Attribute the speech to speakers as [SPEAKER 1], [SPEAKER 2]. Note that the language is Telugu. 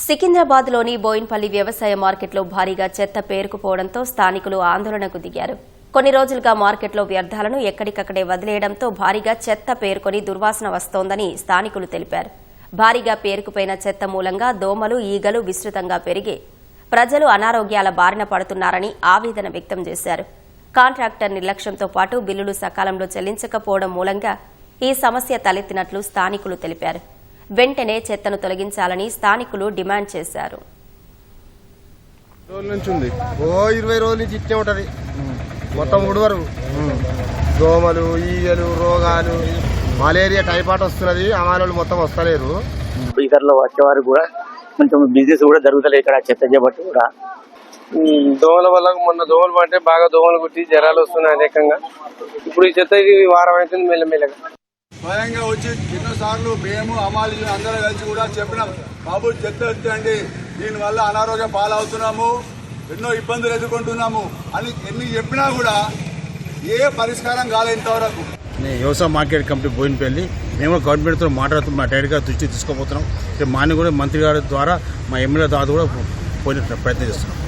[SPEAKER 1] సికింద్రాబాద్లోని బోయిన్పల్లి వ్యవసాయ మార్కెట్లో భారీగా చెత్త పేరుకుపోవడంతో స్థానికులు ఆందోళనకు దిగారు. కొన్ని రోజులుగా మార్కెట్లో వ్యర్థాలను ఎక్కడికక్కడే వదిలేయడంతో భారీగా చెత్త పేరుకొని దుర్వాసన వస్తోందని స్థానికులు తెలిపారు. భారీగా పేరుకుపోయిన చెత్త మూలంగా దోమలు, ఈగలు విస్తృతంగా పెరిగి ప్రజలు అనారోగ్యాల బారిన పడుతున్నారని ఆవేదన వ్యక్తం చేశారు. కాంట్రాక్టర్ నిర్లక్ష్యంతో పాటు బిల్లులు సకాలంలో చెల్లించకపోవడం మూలంగా ఈ సమస్య తలెత్తినట్లు స్థానికులు తెలిపారు. వెంటనే చెత్తను తొలగించాలని స్థానికులు డిమాండ్ చేశారు.
[SPEAKER 2] 20 రోజుల నుంచి ఇట్టే ఉంటది. మొత్తం ఉడవరు, దోమలు, ఈగలు, రోగాలు, మలేరియా, టైఫాయిడ్ వస్తున్నది. అమాలు మొత్తం వస్తలేరు.
[SPEAKER 3] బీదర్లో వచ్చేవారు కూడా కొంచెం బిజినెస్ కూడా జరుగుతలేదు ఇక్కడ చెత్త చేపట్టి కూడా.
[SPEAKER 4] దోమల వల్ల మొన్న దోమలు పడితే బాగా దోమలు కుట్టి జ్వరాలు వస్తున్నాయి అనేకంగా. ఇప్పుడు ఈ చెత్త వారం అవుతుంది మెల్లమెల్లగా.
[SPEAKER 5] స్వయంగా వచ్చి ఎన్నోసార్లు మేము అమాలి అందరూ కలిసి కూడా చెప్పినాం, బాబు చెత్త ఎత్తండి, దీనివల్ల అనారోగ్య పాలవుతున్నాము, ఎన్నో ఇబ్బందులు ఎదుర్కొంటున్నాము అని ఎన్ని చెప్పినా కూడా ఏ పరిష్కారం కాలేదు ఇంతవరకు.
[SPEAKER 6] వ్యవసాయ మార్కెట్ కమిటీ బోయినపల్లి మేము గవర్నమెంట్తో మాట్లాడుతూ మా డైరెక్ట్గా దృష్టి తీసుకోబోతున్నాం. మార్నింగ్ కూడా మంత్రి గారి ద్వారా మా ఎమ్మెల్యే ద్వారా కూడా పోయిన ప్రయత్నం చేస్తున్నాం.